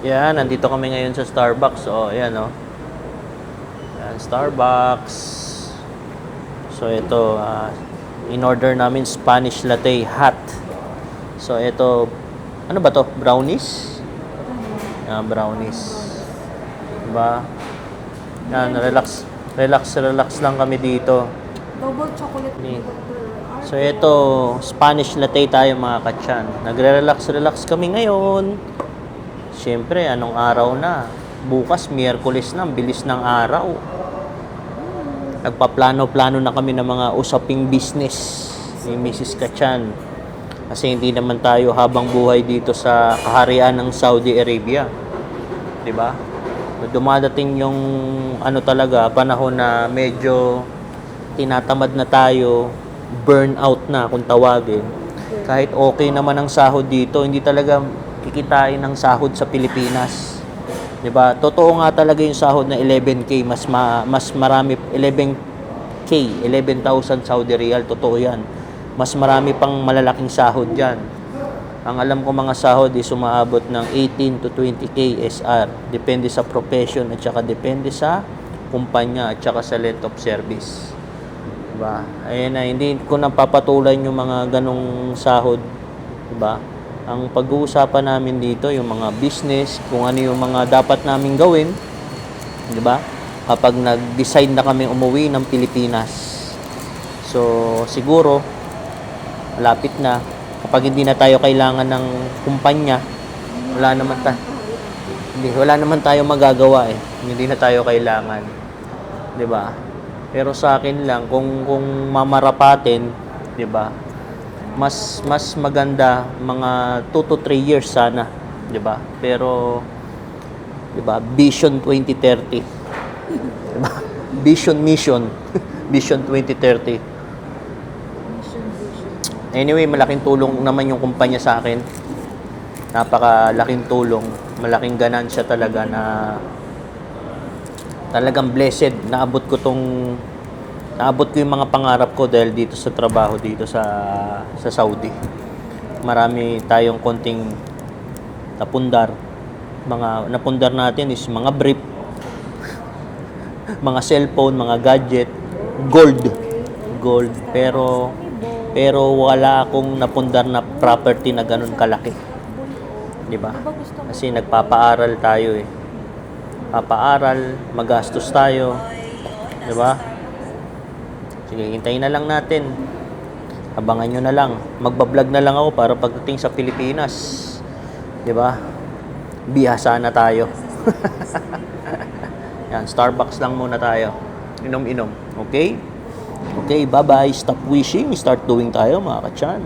Yan, nandito kami ngayon sa Starbucks. O, yan o. Yan, Starbucks. So, ito, in-order namin Spanish latte hot. So, ito, ano ba to? Brownies? Yan, brownies. Diba? Yan, relax lang kami dito. Double chocolate Ni- flavor. So, ito, Spanish latte tayo mga katyan. Nagre-relax kami ngayon. Siyempre, anong araw na? Bukas, Miyerkules na, ang bilis ng araw. Nagpaplano-plano na kami ng mga usaping business ni Mrs. Kachan. Kasi hindi naman tayo habang buhay dito sa kaharian ng Saudi Arabia. 'Di ba? Dumadating yung ano talaga, panahon na medyo tinatamad na tayo, burnout na kung tawagin. Kahit okay naman ang sahod dito, hindi talaga kikitain ng sahod sa Pilipinas. 'Di ba? Totoo nga talaga yung sahod na 11K, mas marami 11K, 11,000 Saudi Riyal, totoo 'yan. Mas marami pang malalaking sahod diyan. Ang alam ko mga sahod is umaabot ng 18 to 20K SR, depende sa profession at saka depende sa kumpanya at saka sa length of service. 'Di ba? Ayun na, hindi ko napapatulan yung mga ganong sahod, 'di ba? Ang pag-uusapan namin dito, yung mga business, kung ano yung mga dapat namin gawin, di ba? Kapag nag-decide na kami umuwi ng Pilipinas. So, siguro, malapit na. Kapag hindi na tayo kailangan ng kumpanya, wala naman tayo magagawa eh. Hindi na tayo kailangan. Di ba? Pero sa akin lang, kung mamarapatin, di ba? Mas maganda mga 2 to 3 years sana, 'di ba? Pero 'di ba, Vision 2030. 'Di ba? Mission Vision 2030. Anyway, malaking tulong naman yung kumpanya sa akin. Napakalaking tulong, malaking ganansya talaga na talagang blessed. Naabot ko yung mga pangarap ko dahil dito sa trabaho dito sa Saudi. Marami tayong konting napundar. Mga napundar natin is mga brief, mga cellphone, mga gadget, gold. Pero wala akong napundar na property na ganun kalaki. 'Di ba? Kasi nagpapaaral tayo eh. Papaaral, magastos tayo. 'Di ba? Sige, hintayin na lang natin. Abangan nyo na lang. Magbablog na lang ako para pagdating sa Pilipinas. 'Di ba? Bihasa na tayo. Yan, Starbucks lang muna tayo. Inom-inom. Okay? Okay, bye-bye. Stop wishing. Start doing tayo, mga kachan.